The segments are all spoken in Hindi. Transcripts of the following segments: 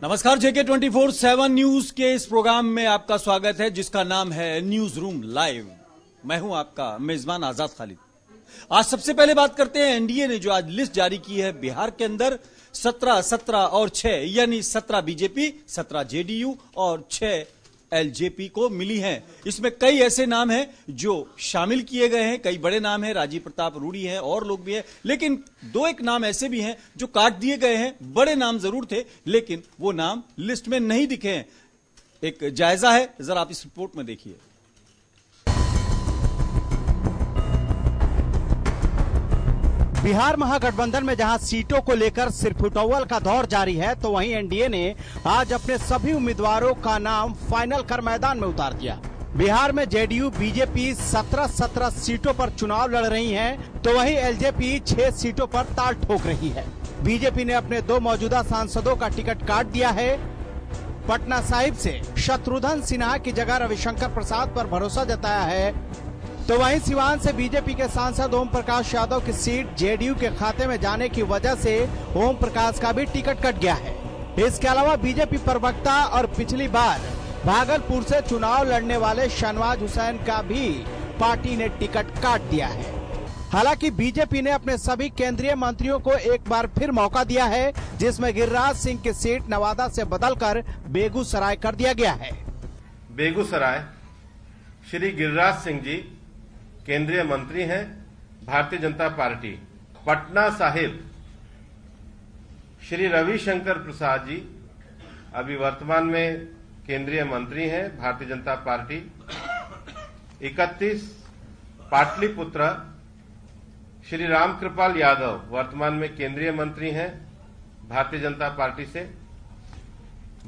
नमस्कार, जेके 24/7 न्यूज के इस प्रोग्राम में आपका स्वागत है जिसका नाम है न्यूज रूम लाइव। मैं हूं आपका मेजबान आजाद खालिद। आज सबसे पहले बात करते हैं एनडीए ने जो आज लिस्ट जारी की है बिहार के अंदर 17 और 6 यानी 17 बीजेपी, 17 जेडीयू और 6 एलजेपी को मिली हैं। इसमें कई ऐसे नाम हैं जो शामिल किए गए हैं, कई बड़े नाम हैं, राजीव प्रताप रूडी हैं और लोग भी हैं, लेकिन दो एक नाम ऐसे भी हैं जो काट दिए गए हैं। बड़े नाम जरूर थे लेकिन वो नाम लिस्ट में नहीं दिखे हैं। एक जायजा है, जरा आप इस रिपोर्ट में देखिए। बिहार महागठबंधन में जहां सीटों को लेकर सिरफुटौल का दौर जारी है, तो वहीं एनडीए ने आज अपने सभी उम्मीदवारों का नाम फाइनल कर मैदान में उतार दिया। बिहार में जेडीयू बीजेपी 17 सीटों पर चुनाव लड़ रही हैं, तो वहीं एलजेपी 6 सीटों पर ताल ठोक रही है। बीजेपी ने अपने 2 मौजूदा सांसदों का टिकट काट दिया है। पटना साहिब से शत्रुघ्न सिन्हा की जगह रविशंकर प्रसाद पर भरोसा जताया है, तो वहीं सिवान से बीजेपी के सांसद ओम प्रकाश यादव की सीट जेडीयू के खाते में जाने की वजह से ओम प्रकाश का भी टिकट कट गया है। इसके अलावा बीजेपी प्रवक्ता और पिछली बार भागलपुर से चुनाव लड़ने वाले शहनवाज हुसैन का भी पार्टी ने टिकट काट दिया है। हालांकि बीजेपी ने अपने सभी केंद्रीय मंत्रियों को एक बार फिर मौका दिया है, जिसमें गिरिराज सिंह की सीट नवादा से बदलकर बेगूसराय कर दिया गया है। बेगूसराय श्री गिरिराज सिंह जी केंद्रीय मंत्री हैं भारतीय जनता पार्टी। पटना साहिब श्री रविशंकर प्रसाद जी अभी वर्तमान में केंद्रीय मंत्री हैं भारतीय जनता पार्टी। 31 पाटलिपुत्र श्री रामकृपाल यादव वर्तमान में केंद्रीय मंत्री हैं भारतीय जनता पार्टी से।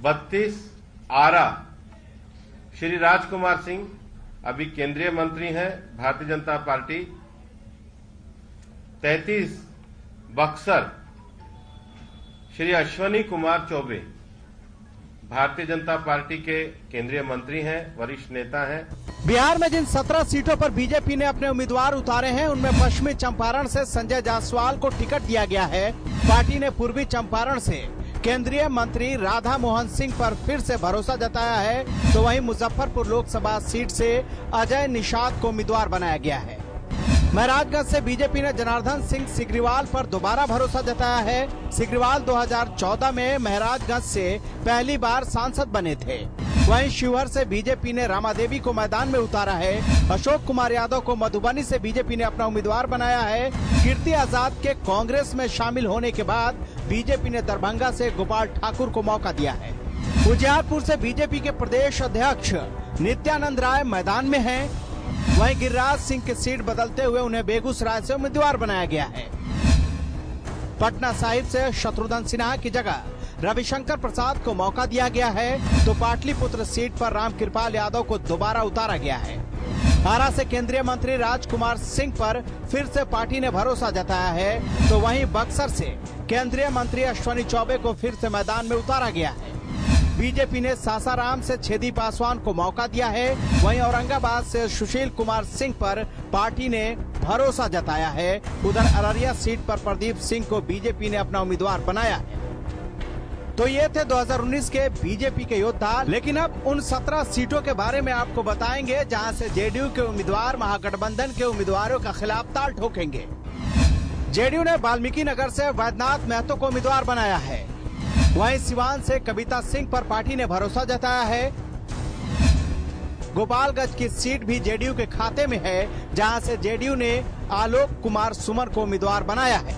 32 आरा श्री राजकुमार सिंह अभी केंद्रीय मंत्री हैं भारतीय जनता पार्टी। 33 बक्सर श्री अश्वनी कुमार चौबे भारतीय जनता पार्टी के केंद्रीय मंत्री हैं, वरिष्ठ नेता हैं। बिहार में जिन 17 सीटों पर बीजेपी ने अपने उम्मीदवार उतारे हैं, उनमें पश्चिमी चंपारण से संजय जायसवाल को टिकट दिया गया है। पार्टी ने पूर्वी चंपारण से केंद्रीय मंत्री राधा मोहन सिंह पर फिर से भरोसा जताया है, तो वहीं मुजफ्फरपुर लोकसभा सीट से अजय निषाद को उम्मीदवार बनाया गया है। महराजगंज से बीजेपी ने जनार्दन सिंह सिग्रीवाल पर दोबारा भरोसा जताया है। सिग्रीवाल 2014 में महराजगंज से पहली बार सांसद बने थे। वहीं शिवहर से बीजेपी ने रामादेवी को मैदान में उतारा है। अशोक कुमार यादव को मधुबनी से बीजेपी ने अपना उम्मीदवार बनाया है। कीर्ति आजाद के कांग्रेस में शामिल होने के बाद बीजेपी ने दरभंगा से गोपाल ठाकुर को मौका दिया है। उजियारपुर से बीजेपी के प्रदेश अध्यक्ष नित्यानंद राय मैदान में हैं। वहीं गिरिराज सिंह की सीट बदलते हुए उन्हें बेगूसराय से उम्मीदवार बनाया गया है। पटना साहिब से शत्रुघ्न सिन्हा की जगह रविशंकर प्रसाद को मौका दिया गया है, तो पाटलिपुत्र सीट पर रामकृपाल यादव को दोबारा उतारा गया है। आरा से केंद्रीय मंत्री राजकुमार सिंह पर फिर से पार्टी ने भरोसा जताया है, तो वहीं बक्सर से केंद्रीय मंत्री अश्वनी चौबे को फिर से मैदान में उतारा गया है। बीजेपी ने सासाराम से छेदी पासवान को मौका दिया है। वहीं औरंगाबाद से सुशील कुमार सिंह पर पार्टी ने भरोसा जताया है। उधर अररिया सीट पर प्रदीप सिंह को बीजेपी ने अपना उम्मीदवार बनाया है। तो ये थे 2019 के बीजेपी के योद्धा, लेकिन अब उन 17 सीटों के बारे में आपको बताएंगे जहां से जेडीयू के उम्मीदवार महागठबंधन के उम्मीदवारों का खिलाफ ताल ठोकेंगे। जेडीयू ने वाल्मीकि नगर से वैद्यनाथ महतो को उम्मीदवार बनाया है। वहीं सिवान से कविता सिंह पर पार्टी ने भरोसा जताया है। गोपालगंज की सीट भी जेडीयू के खाते में है, जहां से जेडीयू ने आलोक कुमार सुमन को उम्मीदवार बनाया है।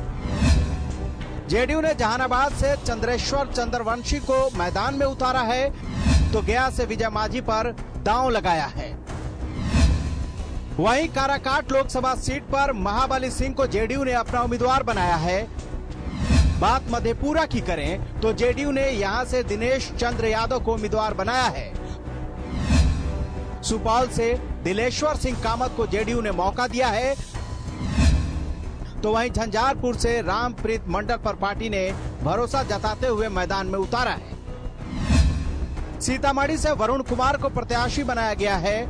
जेडीयू ने जहानाबाद से चंद्रेश्वर चंद्रवंशी को मैदान में उतारा है, तो गया से विजय माझी पर दांव लगाया है। वहीं काराकाट लोकसभा सीट पर महाबली सिंह को जेडीयू ने अपना उम्मीदवार बनाया है। बात मधेपुरा की करें तो जेडीयू ने यहां से दिनेश चंद्र यादव को उम्मीदवार बनाया है। सुपौल से दिलेश्वर सिंह कामत को जेडीयू ने मौका दिया है, तो वहीं झंझारपुर से रामप्रीत मंडल पर पार्टी ने भरोसा जताते हुए मैदान में उतारा है। सीतामढ़ी से वरुण कुमार को प्रत्याशी बनाया गया है।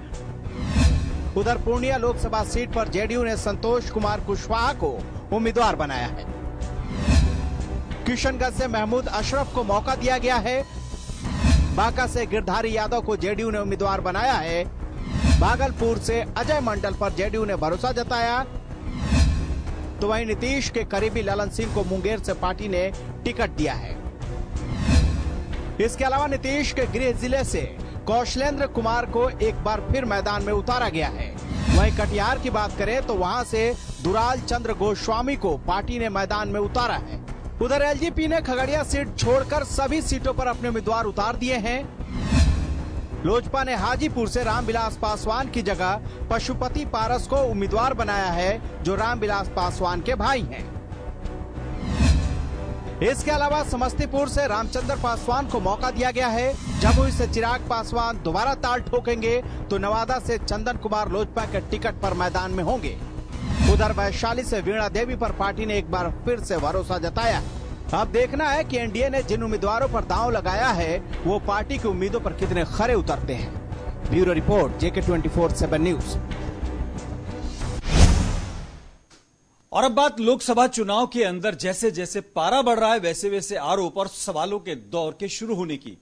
उधर पूर्णिया लोकसभा सीट पर जेडीयू ने संतोष कुमार कुशवाहा को उम्मीदवार बनाया है। किशनगंज से महमूद अशरफ को मौका दिया गया है। बांका से गिरधारी यादव को जेडीयू ने उम्मीदवार बनाया है। भागलपुर से अजय मंडल पर जेडीयू ने भरोसा जताया। तो वहीं नीतीश के करीबी ललन सिंह को मुंगेर से पार्टी ने टिकट दिया है। इसके अलावा नीतीश के गृह जिले से कौशलेंद्र कुमार को एक बार फिर मैदान में उतारा गया है। वहीं कटिहार की बात करें तो वहां से दुराल चंद्र गोस्वामी को पार्टी ने मैदान में उतारा है। उधर एलजेपी ने खगड़िया सीट छोड़कर सभी सीटों पर अपने उम्मीदवार उतार दिए हैं। लोजपा ने हाजीपुर से रामविलास पासवान की जगह पशुपति पारस को उम्मीदवार बनाया है, जो रामविलास पासवान के भाई हैं। इसके अलावा समस्तीपुर से रामचंद्र पासवान को मौका दिया गया है। जमुई से चिराग पासवान दोबारा ताल ठोकेंगे तो नवादा से चंदन कुमार लोजपा के टिकट पर मैदान में होंगे। उधर वैशाली से वीणा देवी पर पार्टी ने एक बार फिर से भरोसा जताया। अब देखना है कि एनडीए ने जिन उम्मीदवारों पर दांव लगाया है वो पार्टी की उम्मीदों पर कितने खरे उतरते हैं। Bureau report, JK 24/7 news. और अब बात लोकसभा चुनाव के अंदर जैसे जैसे पारा बढ़ रहा है वैसे वैसे आरोप और सवालों के दौर के शुरू होने की।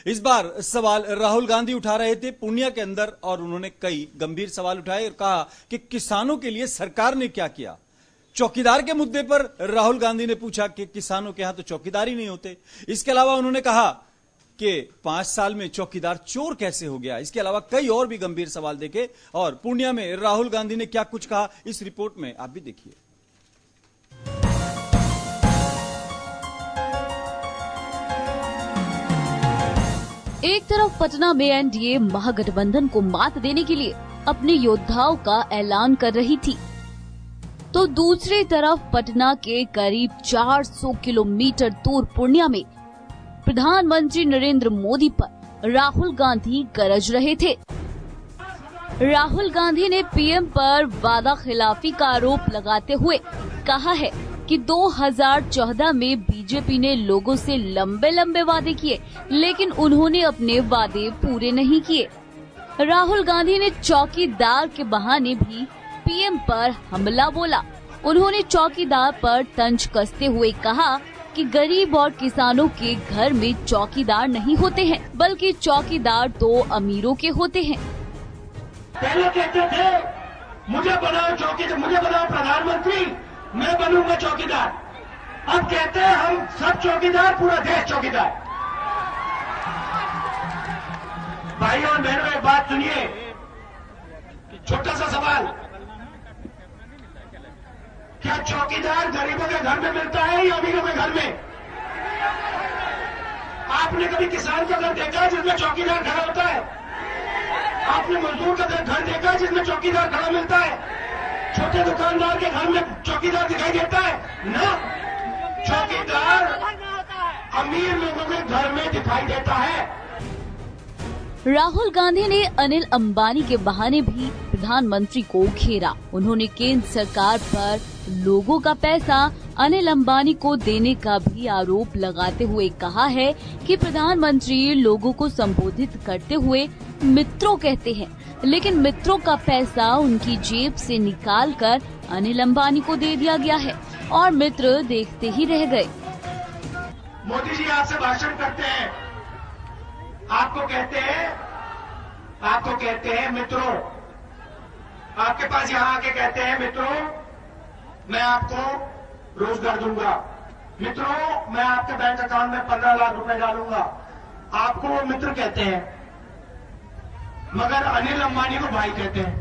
इस बार सवाल राहुल गांधी उठा रहे थे पूर्णिया के अंदर और उन्होंने कई गंभीर सवाल उठाए और कहा कि किसानों के लिए सरकार ने क्या किया। चौकीदार के मुद्दे पर राहुल गांधी ने पूछा कि किसानों के यहां तो चौकीदार ही नहीं होते। इसके अलावा उन्होंने कहा कि 5 साल में चौकीदार चोर कैसे हो गया। इसके अलावा कई और भी गंभीर सवाल देखे और पूर्णिया में राहुल गांधी ने क्या कुछ कहा इस रिपोर्ट में आप भी देखिए। एक तरफ पटना में एनडीए महागठबंधन को मात देने के लिए अपने योद्धाओं का ऐलान कर रही थी, तो दूसरी तरफ पटना के करीब 400 किलोमीटर दूर पूर्णिया में प्रधानमंत्री नरेंद्र मोदी पर राहुल गांधी गरज रहे थे। राहुल गांधी ने पीएम पर वादा खिलाफी का आरोप लगाते हुए कहा है कि 2014 में बीजेपी ने लोगों से लंबे लंबे वादे किए, लेकिन उन्होंने अपने वादे पूरे नहीं किए। राहुल गांधी ने चौकीदार के बहाने भी पीएम पर हमला बोला। उन्होंने चौकीदार पर तंज कसते हुए कहा कि गरीब और किसानों के घर में चौकीदार नहीं होते हैं, बल्कि चौकीदार तो अमीरों के होते हैं। पहले कहते थे मुझे बनाओ चौकीदार, मुझे बनाओ प्रधानमंत्री, मैं बनूंगा चौकीदार। अब कहते हैं हम सब चौकीदार, पूरा देश चौकीदार। भाइयों और बहनों, एक बात सुनिए, छोटा सा सवाल, क्या चौकीदार गरीबों के घर में मिलता है या अमीरों के घर में? आपने कभी किसान का घर देखा है जिसमें चौकीदार खड़ा होता है? आपने मजदूर का घर देखा है जिसमें चौकीदार खड़ा मिलता है? छोटे दुकानदार के घर में चौकीदार दिखाई देता है ना? चौकीदार अमीर लोगों के घर में दिखाई देता है। राहुल गांधी ने अनिल अंबानी के बहाने भी प्रधानमंत्री को घेरा। उन्होंने केंद्र सरकार पर लोगों का पैसा अनिल अंबानी को देने का भी आरोप लगाते हुए कहा है कि प्रधानमंत्री लोगों को संबोधित करते हुए मित्रों कहते हैं, लेकिन मित्रों का पैसा उनकी जेब से निकालकर अनिल अंबानी को दे दिया गया है और मित्र देखते ही रह गए। मोदी जी आपसे भाषण करते हैं, आपको कहते हैं मित्रों, आपके पास यहाँ आके कहते हैं मित्रों मैं आपको रोजगार दूंगा, मित्रों मैं आपके बैंक अकाउंट में 15 लाख रुपए डालूंगा, आपको वो मित्र कहते हैं, मगर अनिल अंबानी को भाई कहते हैं।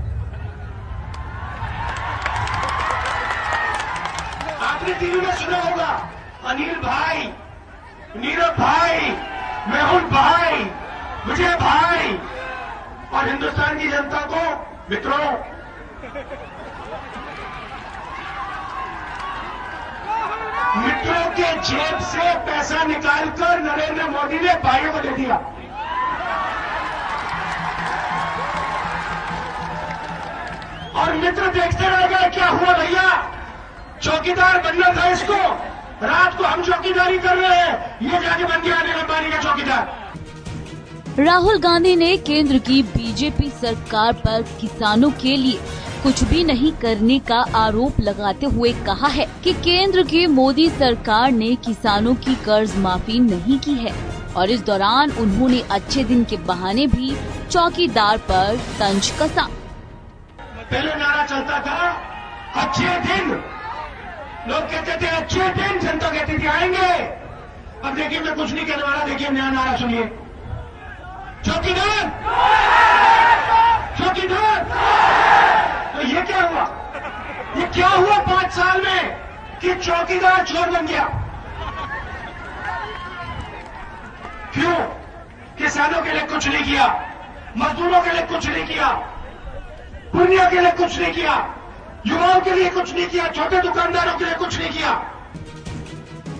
आपने टीवी में सुना होगा, अनिल भाई, नीरव भाई, मेहुल भाई, विजय भाई, और हिंदुस्तान की जनता को मित्रों। मित्रों के जेब से पैसा निकालकर नरेंद्र मोदी ने भाइयों को दे दिया। और मित्र देखते रह गए, क्या हुआ भैया, चौकीदार बनना था इसको, रात को हम चौकीदारी कर रहे हैं, ये जाके बन गया अनिल अंबानी का चौकीदार। राहुल गांधी ने केंद्र की बीजेपी सरकार पर किसानों के लिए कुछ भी नहीं करने का आरोप लगाते हुए कहा है कि केंद्र की मोदी सरकार ने किसानों की कर्ज माफी नहीं की है। और इस दौरान उन्होंने अच्छे दिन के बहाने भी चौकीदार पर तंज कसा। पहले नारा चलता था अच्छे दिन, लोग कहते थे अच्छे दिन, जनता कहती थी आएंगे। अब देखिए मैं कुछ नहीं कहने वाला, देखिए नया नारा सुनिए, चौकीदार चौकीदार। तो ये क्या हुआ, ये क्या हुआ 5 साल में कि चौकीदार चोर बन गया? क्यों? किसानों के लिए कुछ नहीं किया, मजदूरों के लिए कुछ नहीं किया, दुनिया के लिए कुछ नहीं किया, युवाओं के लिए कुछ नहीं किया, छोटे दुकानदारों के लिए कुछ नहीं किया।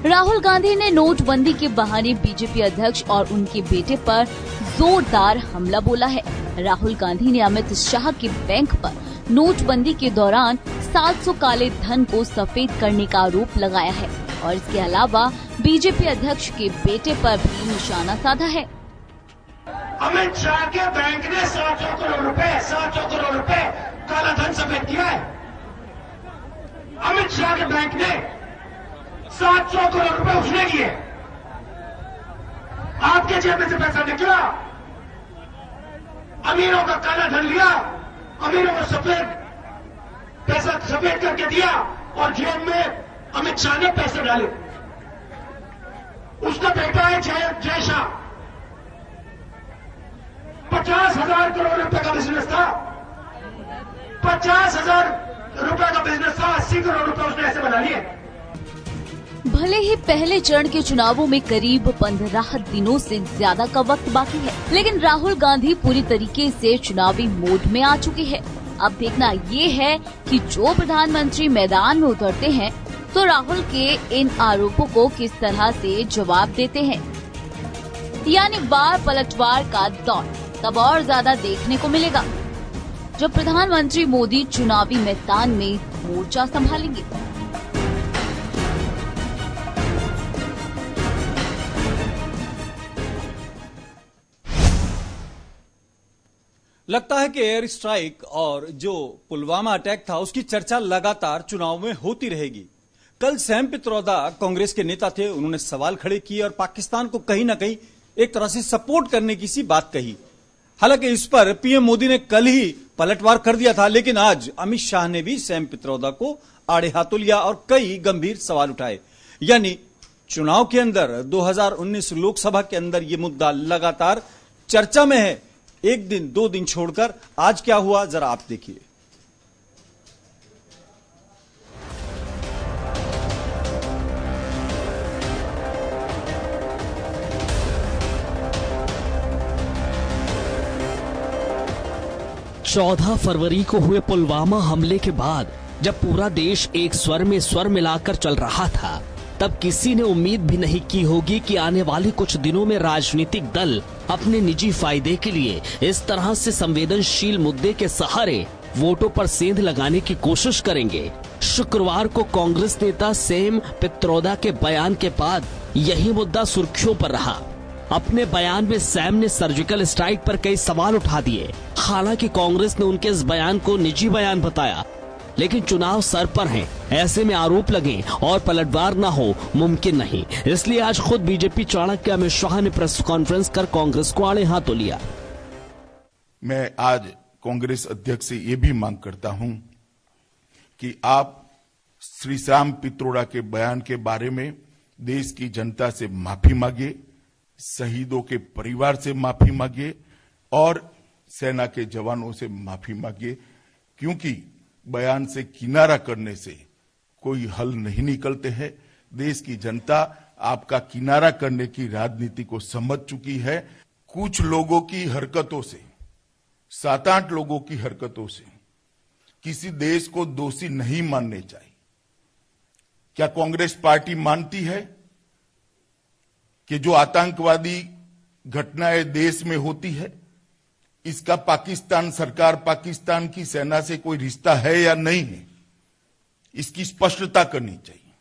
राहुल गांधी ने नोटबंदी के बहाने बीजेपी अध्यक्ष और उनके बेटे पर जोरदार हमला बोला है। राहुल गांधी ने अमित शाह के बैंक पर नोटबंदी के दौरान 700 काले धन को सफेद करने का आरोप लगाया है और इसके अलावा बीजेपी अध्यक्ष के बेटे पर भी निशाना साधा है। अमित शाह के बैंक ने 700 करोड़ रुपए काला धन सफेद किया है। अमित शाह के बैंक ने 700 करोड़ रुपए उसने किए, आपके जेब में से पैसा निकला, अमीरों का काला धन लिया, अमीरों को पैसा सफेद करके दिया और जेब में अमित शाह ने पैसे डाले। उसका बेटा है जय शाह, 50,000 करोड़ रुपए का बिजनेस था, 50,000 रुपए का बिजनेस था, 80 करोड़ रुपए उसने ऐसे बना लिए। भले ही पहले चरण के चुनावों में करीब 15 दिनों से ज्यादा का वक्त बाकी है, लेकिन राहुल गांधी पूरी तरीके से चुनावी मोड में आ चुके हैं। अब देखना ये है कि जो प्रधानमंत्री मैदान में उतरते हैं तो राहुल के इन आरोपों को किस तरह से जवाब देते हैं। यानी वार पलटवार का दौर तब और ज्यादा देखने को मिलेगा जब प्रधानमंत्री मोदी चुनावी मैदान में मोर्चा संभालेंगे। लगता है कि एयर स्ट्राइक और जो पुलवामा अटैक था उसकी चर्चा लगातार चुनाव में होती रहेगी। कल सैम पित्रोदा कांग्रेस के नेता थे, उन्होंने सवाल खड़े किए और पाकिस्तान को कहीं ना कहीं एक तरह से सपोर्ट करने की सी बात कही। हालांकि इस पर पीएम मोदी ने कल ही पलटवार कर दिया था, लेकिन आज अमित शाह ने भी सैम पित्रोदा को आड़े हाथों लिया और कई गंभीर सवाल उठाए। यानी चुनाव के अंदर 2019 लोकसभा के अंदर यह मुद्दा लगातार चर्चा में है। एक दिन 2 दिन छोड़कर आज क्या हुआ जरा आप देखिए। चौदह फरवरी को हुए पुलवामा हमले के बाद जब पूरा देश एक स्वर में स्वर मिलाकर चल रहा था, तब किसी ने उम्मीद भी नहीं की होगी कि आने वाले कुछ दिनों में राजनीतिक दल अपने निजी फायदे के लिए इस तरह से संवेदनशील मुद्दे के सहारे वोटों पर सेंध लगाने की कोशिश करेंगे। शुक्रवार को कांग्रेस नेता सैम पित्रोदा के बयान के बाद यही मुद्दा सुर्खियों पर रहा। अपने बयान में सैम ने सर्जिकल स्ट्राइक पर कई सवाल उठा दिए। हालांकि कांग्रेस ने उनके इस बयान को निजी बयान बताया, लेकिन चुनाव सर पर हैं, ऐसे में आरोप लगे और पलटवार न हो मुमकिन नहीं। इसलिए आज खुद बीजेपी चाणक्य अमित शाह ने प्रेस कॉन्फ्रेंस कर कांग्रेस को आड़े हाथों लिया। मैं आज कांग्रेस अध्यक्ष से ये भी मांग करता हूं कि आप श्री सैम पित्रोदा के बयान के बारे में देश की जनता से माफी मांगिए, शहीदों के परिवार से माफी मांगिए और सेना के जवानों से माफी मांगिए, क्योंकि बयान से किनारा करने से कोई हल नहीं निकलते हैं। देश की जनता आपका किनारा करने की राजनीति को समझ चुकी है। कुछ लोगों की हरकतों से, 7-8 लोगों की हरकतों से किसी देश को दोषी नहीं मानने चाहिए। क्या कांग्रेस पार्टी मानती है कि जो आतंकवादी घटनाएं देश में होती है, इसका पाकिस्तान सरकार, पाकिस्तान की सेना से कोई रिश्ता है या नहीं है? इसकी स्पष्टता करनी चाहिए।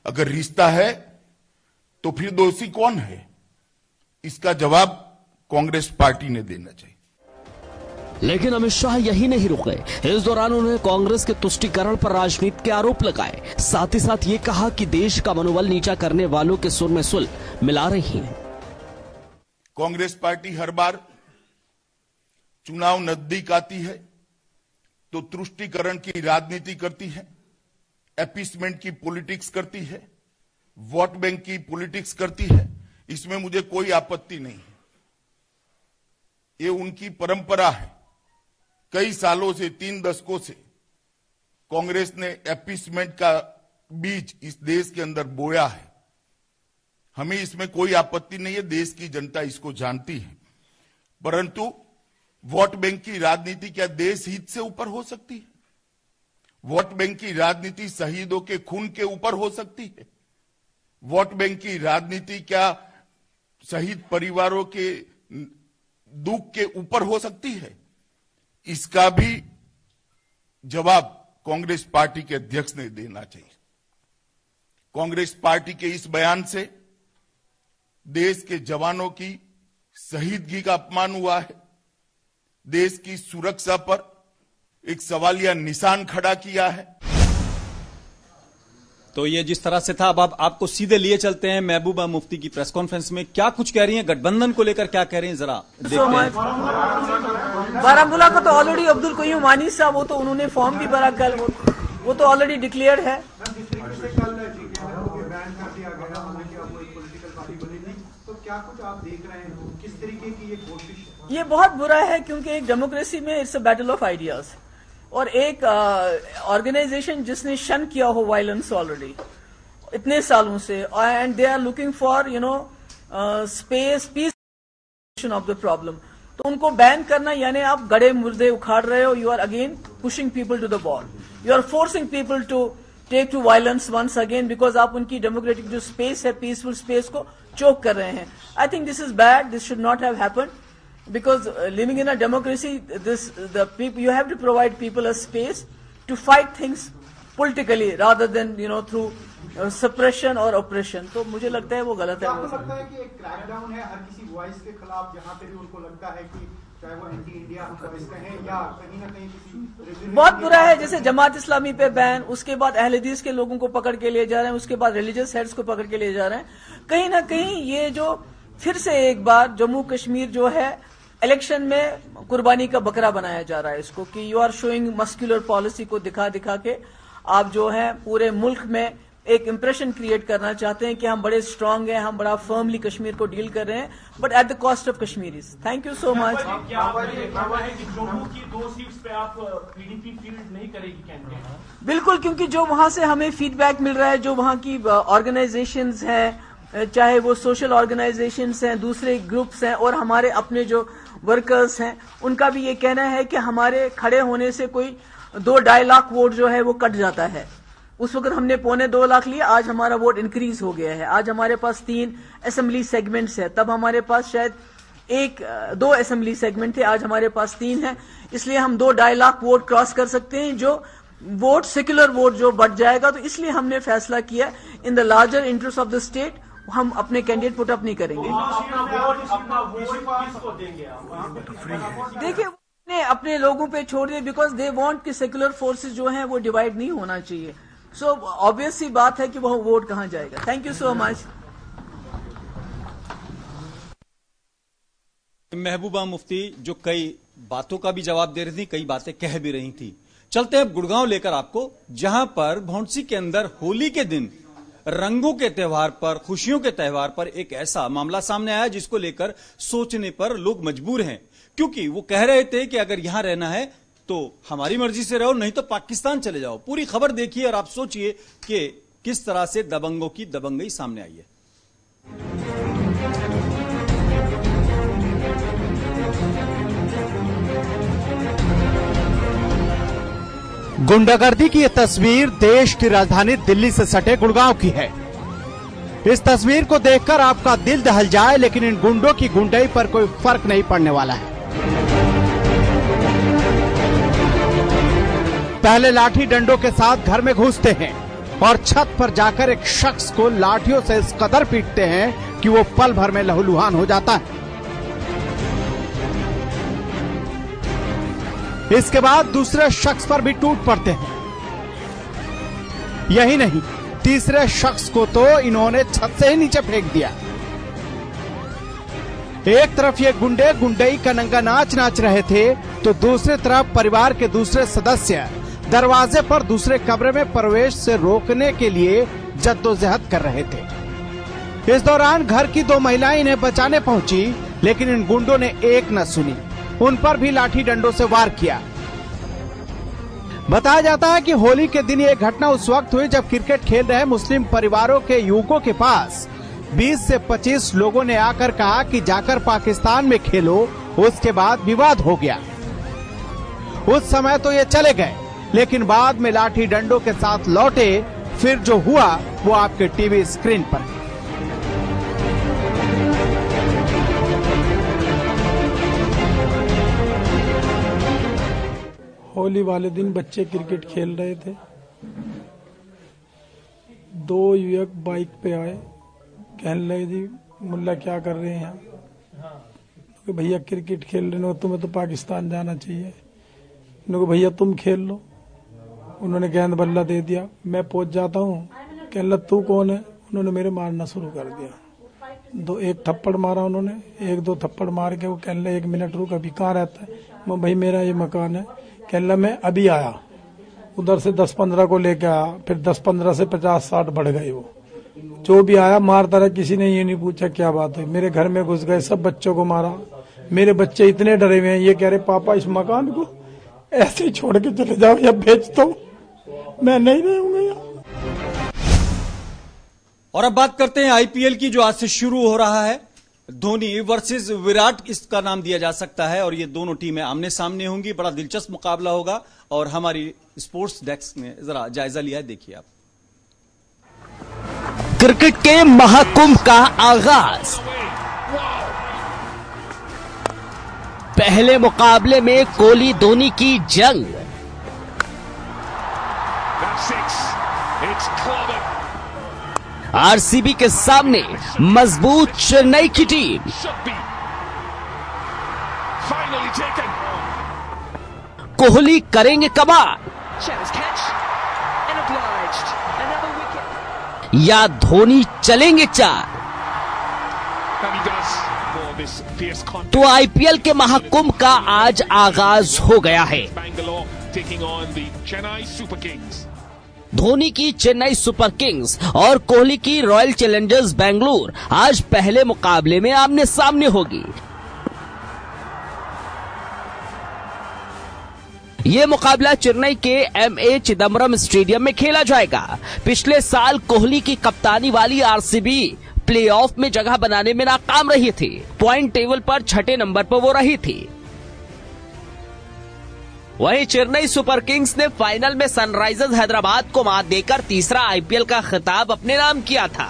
अगर रिश्ता है तो फिर दोषी कौन है, इसका जवाब कांग्रेस पार्टी ने देना चाहिए। लेकिन अमित शाह यही नहीं रुके। इस दौरान उन्होंने कांग्रेस के तुष्टीकरण पर राजनीति के आरोप लगाए। साथ ही साथ ये कहा कि देश का मनोबल नीचा करने वालों के सुर में सुल मिला रही हैं। कांग्रेस पार्टी हर बार चुनाव नजदीक आती है तो तुष्टीकरण की राजनीति करती है, अपीसमेंट की पॉलिटिक्स करती है, वोट बैंक की पॉलिटिक्स करती है। इसमें मुझे कोई आपत्ति नहीं है, ये उनकी परंपरा है। कई सालों से, 3 दशकों से कांग्रेस ने अपीसमेंट का बीज इस देश के अंदर बोया है। हमें इसमें कोई आपत्ति नहीं है, देश की जनता इसको जानती है। परंतु वोट बैंक की राजनीति क्या देश हित से ऊपर हो सकती है? वोट बैंक की राजनीति शहीदों के खून के ऊपर हो सकती है? वोट बैंक की राजनीति क्या शहीद परिवारों के दुख के ऊपर हो सकती है? इसका भी जवाब कांग्रेस पार्टी के अध्यक्ष ने देना चाहिए। कांग्रेस पार्टी के इस बयान से देश के जवानों की शहीदगी का अपमान हुआ है, देश की सुरक्षा पर एक सवालिया निशान खड़ा किया है। तो ये जिस तरह से था, अब आपको सीधे लिए चलते हैं महबूबा मुफ्ती की प्रेस कॉन्फ्रेंस में। क्या कुछ कह रही हैं गठबंधन को लेकर, क्या कह रही हैं, जरा देखते हैं। बारामूला का तो ऑलरेडी अब्दुल कयूम मानी साहब, वो तो उन्होंने फॉर्म भी भरा कल, वो तो ऑलरेडी डिक्लेयर्ड है। तो क्या कुछ आप देख रहे हैं, किस तरीके की ये कोशिश है? ये बहुत बुरा है, क्योंकि एक डेमोक्रेसी में it's a battle of ideas, और एक ऑर्गेनाइजेशन जिसने शन किया हो वायलेंस ऑलरेडी इतने सालों से, and they are looking for space peace of the problem, तो उनको बैन करना यानी आप गड़े मुर्दे उखाड़ रहे हो। You are again pushing people to the ball, you are forcing people to take to violence once again, because आप उनकी डेमोक्रेटिक जो स्पेस है, पीसफुल स्पेस को चोक कर रहे हैं। I think this is bad, this should not have happened, because living in a democracy, the people, you have to provide people a space to fight things politically rather than through suppression or oppression. तो मुझे लगता है वो गलत है। आपको लगता है कि एक क्रैकडाउन है हर किसी वॉइस के खिलाफ, जहां पे भी उनको लगता है कि चाहे वो एंटी इंडिया वॉइस कहें या कहीं ना कहीं किसी बहुत बुरा है। जैसे जमात इस्लामी पे बैन, उसके बाद अहले हदीस के लोगों को पकड़ के ले जा रहे हैं, उसके बाद रिलीजियस हेड्स को पकड़ के ले जा रहे हैं। कहीं ना कहीं ये जो फिर से एक बार जम्मू कश्मीर जो है इलेक्शन में कुर्बानी का बकरा बनाया जा रहा है इसको, कि you are showing muscular policy को दिखा दिखा के आप जो है पूरे मुल्क में एक इंप्रेशन क्रिएट करना चाहते हैं कि हम बड़े स्ट्रांग हैं, हम बड़ा फर्मली कश्मीर को डील कर रहे हैं, but at the cost of Kashmiris. Thank you so much. बिल्कुल, क्योंकि जो वहां से हमें फीडबैक मिल रहा है, जो वहां की ऑर्गेनाइजेशंस हैं, चाहे वो सोशल ऑर्गेनाइजेशंस हैं, दूसरे ग्रुप्स हैं, और हमारे अपने जो वर्कर्स हैं, उनका भी ये कहना है कि हमारे खड़े होने से कोई 2-2.5 लाख वोट जो है वो कट जाता है। उस वक्त हमने 1.25 लाख लिए, आज हमारा वोट इंक्रीज हो गया है। आज हमारे पास 3 असेंबली सेगमेंट्स है, तब हमारे पास शायद 1-2 असेंबली सेगमेंट थे, आज हमारे पास 3 है। इसलिए हम 2-2.5 लाख वोट क्रॉस कर सकते हैं, जो वोट सेक्युलर वोट जो बढ़ जाएगा। तो इसलिए हमने फैसला किया in the larger interest of the state हम अपने कैंडिडेट पुट अप नहीं करेंगे। देखिए अपने लोगों पे छोड़ दिए, बिकॉज दे वांट कि सेक्युलर फोर्सेस जो हैं वो डिवाइड नहीं होना चाहिए। सो ऑब्वियस सी बात है कि वो वोट कहां जाएगा। Thank you so much. Mehbooba Mufti जो कई बातों का भी जवाब दे रही थी, कई बातें कह भी रही थी। चलते हैं गुड़गांव लेकर आपको, जहां पर भौंडसी के अंदर होली के दिन रंगों के त्योहार पर, खुशियों के त्योहार पर एक ऐसा मामला सामने आया जिसको लेकर सोचने पर लोग मजबूर हैं, क्योंकि वो कह रहे थे कि अगर यहां रहना है तो हमारी मर्जी से रहो, नहीं तो पाकिस्तान चले जाओ। पूरी खबर देखिए और आप सोचिए कि किस तरह से दबंगों की दबंगई सामने आई है। गुंडागर्दी की यह तस्वीर देश की राजधानी दिल्ली से सटे गुड़गांव की है। इस तस्वीर को देखकर आपका दिल दहल जाए, लेकिन इन गुंडों की गुंडई पर कोई फर्क नहीं पड़ने वाला है। पहले लाठी डंडों के साथ घर में घुसते हैं और छत पर जाकर एक शख्स को लाठियों से इस कदर पीटते हैं कि वो पल भर में लहूलुहान हो जाता है। इसके बाद दूसरे शख्स पर भी टूट पड़ते हैं। यही नहीं, तीसरे शख्स को तो इन्होंने छत से ही नीचे फेंक दिया। एक तरफ ये गुंडे गुंडई का नंगा नाच नाच रहे थे तो दूसरी तरफ परिवार के दूसरे सदस्य दरवाजे पर दूसरे कमरे में प्रवेश से रोकने के लिए जद्दोजहद कर रहे थे। इस दौरान घर की 2 महिलाएं इन्हें बचाने पहुंची, लेकिन इन गुंडों ने एक न सुनी, उन पर भी लाठी डंडों से वार किया। बताया जाता है कि होली के दिन ये घटना उस वक्त हुई जब क्रिकेट खेल रहे मुस्लिम परिवारों के युवकों के पास 20 से 25 लोगों ने आकर कहा कि जाकर पाकिस्तान में खेलो। उसके बाद विवाद हो गया। उस समय तो ये चले गए, लेकिन बाद में लाठी डंडों के साथ लौटे। फिर जो हुआ वो आपके टीवी स्क्रीन पर है। होली वाले दिन बच्चे क्रिकेट खेल रहे थे। 2 युवक बाइक पे आए, कहने लगे जी मुल्ला क्या कर रहे हैं यहाँ? तो भैया क्रिकेट खेल रहे हो, तुम्हें तो पाकिस्तान जाना चाहिए। उन्होंने भैया तुम खेल लो। उन्होंने गेंद बल्ला दे दिया, मैं पहुंच जाता हूँ। कहने लगा तू कौन है? उन्होंने मेरे मारना शुरू कर दिया। एक थप्पड़ मारा उन्होंने, 1-2 थप्पड़ मार के वो कहने लगे 1 मिनट रुक, अभी कहाँ रहता है? मैं भाई मेरा ये मकान है। कहने लगा मैं अभी आया। उधर से 10-15 को लेके आया, फिर 10-15 से 50-60 बढ़ गए। वो जो भी आया मारता रहा, किसी ने ये नहीं पूछा क्या बात है। मेरे घर में घुस गए, सब बच्चों को मारा। मेरे बच्चे इतने डरे हुए हैं, ये कह रहे पापा इस मकान को ऐसे ही छोड़ के चले जाओ या बेच दो, मैं नहीं रहूंगा यहाँ। और अब बात करते हैं आईपीएल की, जो आज से शुरू हो रहा है। धोनी वर्सेस विराट इसका नाम दिया जा सकता है, और ये दोनों टीमें आमने सामने होंगी। बड़ा दिलचस्प मुकाबला होगा, और हमारी स्पोर्ट्स डेस्क ने जरा जायजा लिया है, देखिए आप। क्रिकेट के महाकुंभ का आगाज। पहले मुकाबले में कोहली धोनी की जंग। आरसीबी के सामने मजबूत चेन्नई की टीम। कोहली करेंगे कमाल या धोनी चलेंगे 4? तो आईपीएल के महाकुंभ का आज आगाज हो गया है। धोनी की चेन्नई सुपर किंग्स और कोहली की रॉयल चैलेंजर्स बेंगलुरु आज पहले मुकाबले में आमने सामने होगी। ये मुकाबला चेन्नई के एमए चिदम्बरम स्टेडियम में खेला जाएगा। पिछले साल कोहली की कप्तानी वाली आरसीबी प्लेऑफ में जगह बनाने में नाकाम रही थी। पॉइंट टेबल पर 6ठे नंबर पर वो रही थी। वहीं चेन्नई सुपर किंग्स ने फाइनल में सनराइजर्स हैदराबाद को मात देकर तीसरा आईपीएल का खिताब अपने नाम किया था।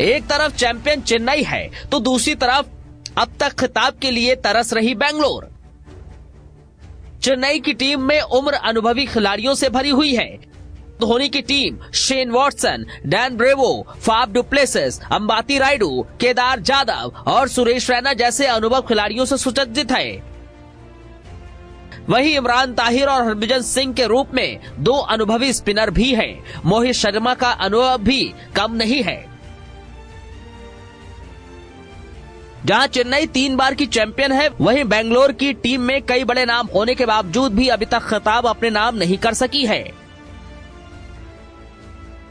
एक तरफ चैंपियन चेन्नई है तो दूसरी तरफ अब तक खिताब के लिए तरस रही बेंगलुरु। चेन्नई की टीम में उम्र अनुभवी खिलाड़ियों से भरी हुई है। धोनी की team Shane Watson, Dwayne Bravo, Faf du Plessis, Ambati Rayudu, Kedar Jadhav और सुरेश रैना जैसे अनुभव खिलाड़ियों से सुसज्जित है। वहीं इमरान ताहिर और हरभजन सिंह के रूप में 2 अनुभवी स्पिनर भी हैं। मोहित शर्मा का अनुभव भी कम नहीं है। जहां चेन्नई 3 बार की चैंपियन है, वहीं बेंगलुरु की टीम में कई बड़े नाम होने के बावजूद भी अभी तक खिताब अपने नाम नहीं कर सकी है।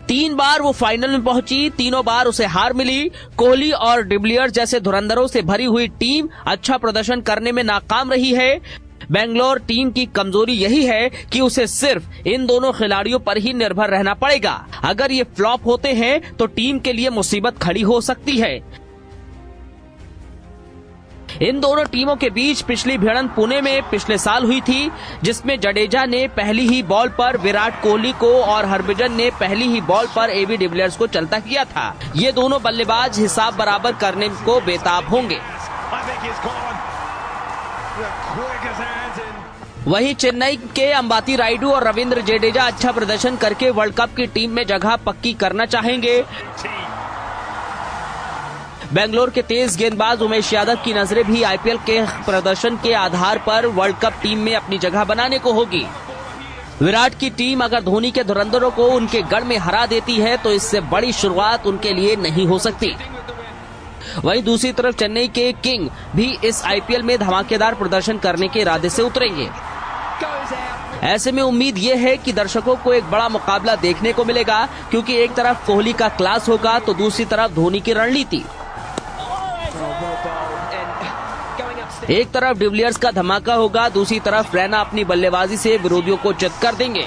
3 बार वो फाइनल में पहुंची, तीनों बार उसे हार मिली। कोहली और डिविलियर्स जैसे धुरंधरों से भरी हुई टीम अच्छा प्रदर्शन करने में नाकाम रही है। बेंगलुरु टीम की कमजोरी यही है कि उसे सिर्फ इन दोनों खिलाड़ियों पर ही निर्भर रहना पड़ेगा। अगर ये फ्लॉप होते हैं तो टीम के लिए मुसीबत खड़ी हो सकती है। इन दोनों टीमों के बीच पिछली भिड़ंत पुणे में पिछले साल हुई थी, जिसमें जडेजा ने पहली ही बॉल पर विराट कोहली को और हरभजन ने पहली ही बॉल पर एबी डिविलियर्स को चलता किया था। ये दोनों बल्लेबाज हिसाब बराबर करने को बेताब होंगे। वहीं चेन्नई के अंबाती रायडू और रविंद्र जडेजा अच्छा प्रदर्शन करके वर्ल्ड कप की टीम में जगह पक्की करना चाहेंगे। बेंगलुरु के तेज गेंदबाज उमेश यादव की नजरें भी आईपीएल के प्रदर्शन के आधार पर वर्ल्ड कप टीम में अपनी जगह बनाने को होगी। विराट की टीम अगर धोनी के धुरंधरों को उनके गढ़ में हरा देती है तो इससे बड़ी शुरुआत उनके लिए नहीं हो सकती। वहीं दूसरी तरफ चेन्नई के किंग भी इस आईपीएल में धमाकेदार प्रदर्शन करने के इरादे से उतरेंगे। ऐसे में उम्मीद ये है कि दर्शकों को एक बड़ा मुकाबला देखने को मिलेगा, क्योंकि एक तरफ कोहली का क्लास होगा तो दूसरी तरफ धोनी की रणनीति। एक तरफ डिविलियर्स का धमाका होगा, दूसरी तरफ रैना अपनी बल्लेबाजी से विरोधियों को चित कर देंगे।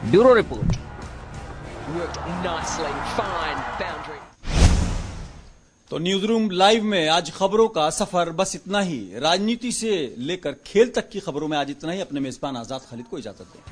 Bureau report. तो न्यूज रूम लाइव में आज खबरों का सफर बस इतना ही। राजनीति से लेकर खेल तक की खबरों में आज इतना ही। अपने मेजबान आजाद खालिद को इजाजत दें।